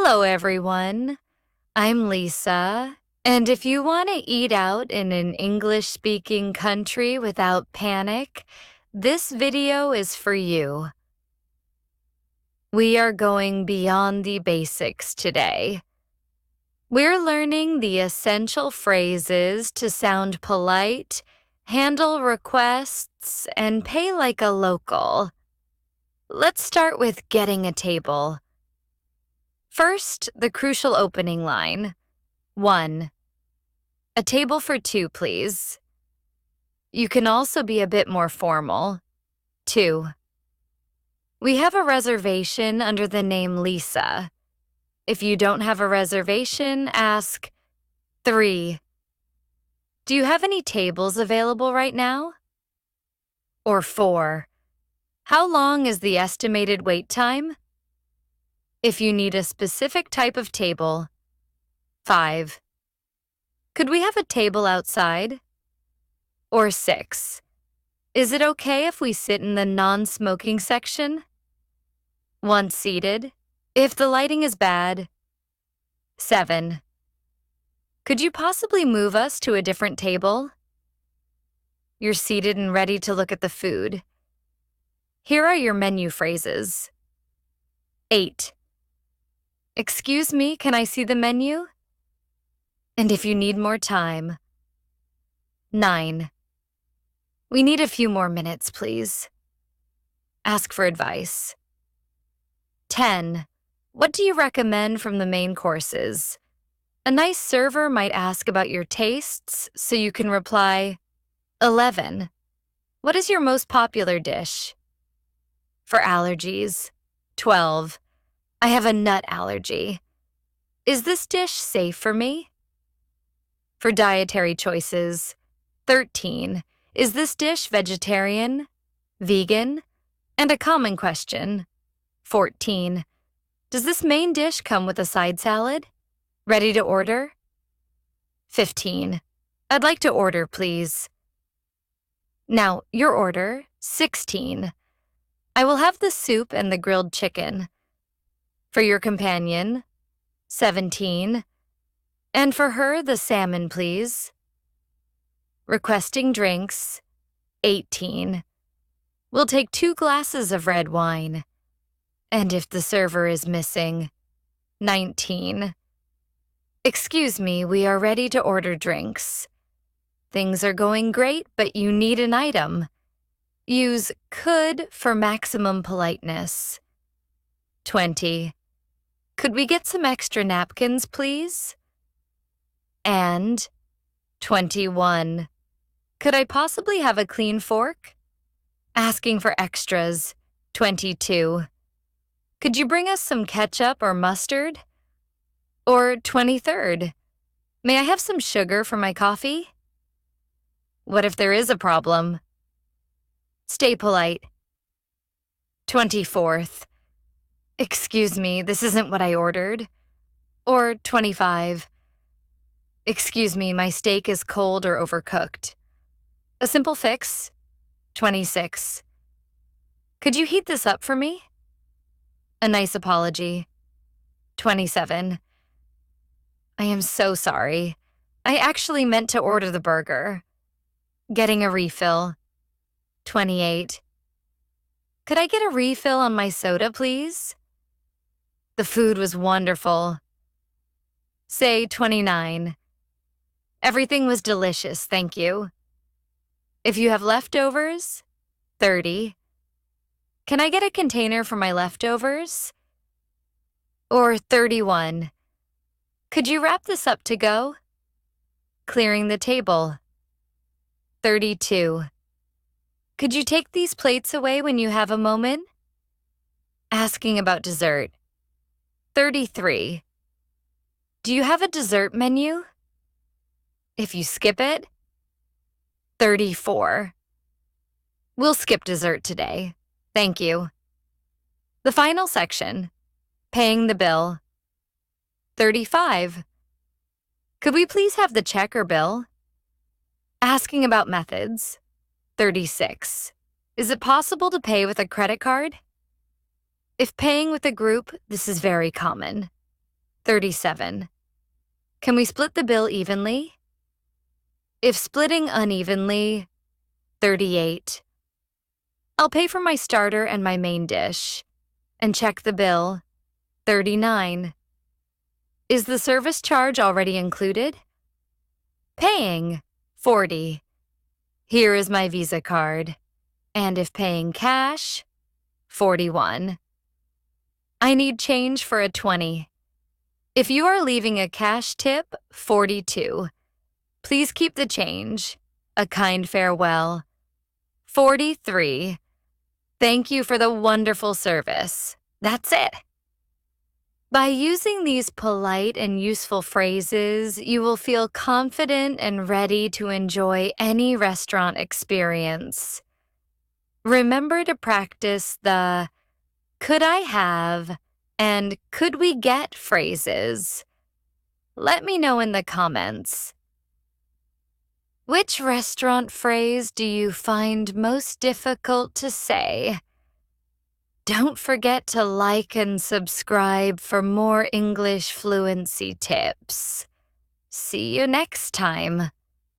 Hello, everyone. I'm Lisa, and if you want to eat out in an English-speaking country without panic, this video is for you. We are going beyond the basics today. We're learning the essential phrases to sound polite, handle requests, and pay like a local. Let's start with getting a table. First, the crucial opening line. 1. A table for 2, please. You can also be a bit more formal. 2. We have a reservation under the name Lisa. If you don't have a reservation, ask 3. Do you have any tables available right now? Or 4. How long is the estimated wait time? If you need a specific type of table. 5. Could we have a table outside? Or 6. Is it okay if we sit in the non-smoking section? Once seated, if the lighting is bad. 7. Could you possibly move us to a different table? You're seated and ready to look at the food. Here are your menu phrases. 8. Excuse me, can I see the menu? And if you need more time. 9. We need a few more minutes, please. Ask for advice. 10. What do you recommend from the main courses? A nice server might ask about your tastes, so you can reply, 11. What is your most popular dish? For allergies. 12. I have a nut allergy. Is this dish safe for me? For dietary choices. 13. Is this dish vegetarian? Vegan? And a common question. 14. Does this main dish come with a side salad? Ready to order? 15. I'd like to order, please. Now, your order. 16. I will have the soup and the grilled chicken. For your companion. 17. And for her, the salmon, please. Requesting drinks. 18. We'll take 2 glasses of red wine. And if the server is missing. 19. Excuse me, we are ready to order drinks. Things are going great, but you need an item. Use could for maximum politeness. 20. Could we get some extra napkins, please? And 21. Could I possibly have a clean fork? Asking for extras. 22. Could you bring us some ketchup or mustard? Or 23rd. May I have some sugar for my coffee? What if there is a problem? Stay polite. 24th. Excuse me, this isn't what I ordered. Or 25. Excuse me, my steak is cold or overcooked. A simple fix. 26. Could you heat this up for me? A nice apology. 27. I am so sorry. I actually meant to order the burger. Getting a refill. 28. Could I get a refill on my soda, please? The food was wonderful. Say 29. Everything was delicious, thank you. If you have leftovers, 30. Can I get a container for my leftovers? Or 31. Could you wrap this up to go? Clearing the table. 32. Could you take these plates away when you have a moment? Asking about dessert. 33. Do you have a dessert menu? If you skip it. 34. We'll skip dessert today. Thank you. The final section. Paying the bill. 35. Could we please have the check or bill? Asking about methods. 36. Is it possible to pay with a credit card? If paying with a group, this is very common. 37. Can we split the bill evenly? If splitting unevenly, 38. I'll pay for my starter and my main dish. And check the bill, 39. Is the service charge already included? Paying, 40. Here is my Visa card. And if paying cash, 41. I need change for a 20. If you are leaving a cash tip, 42. Please keep the change. A kind farewell. 43. Thank you for the wonderful service. That's it. By using these polite and useful phrases, you will feel confident and ready to enjoy any restaurant experience. Remember to practice the "could I have" and "could we get" phrases. Let me know in the comments. Which restaurant phrase do you find most difficult to say? Don't forget to like and subscribe for more English fluency tips. See you next time.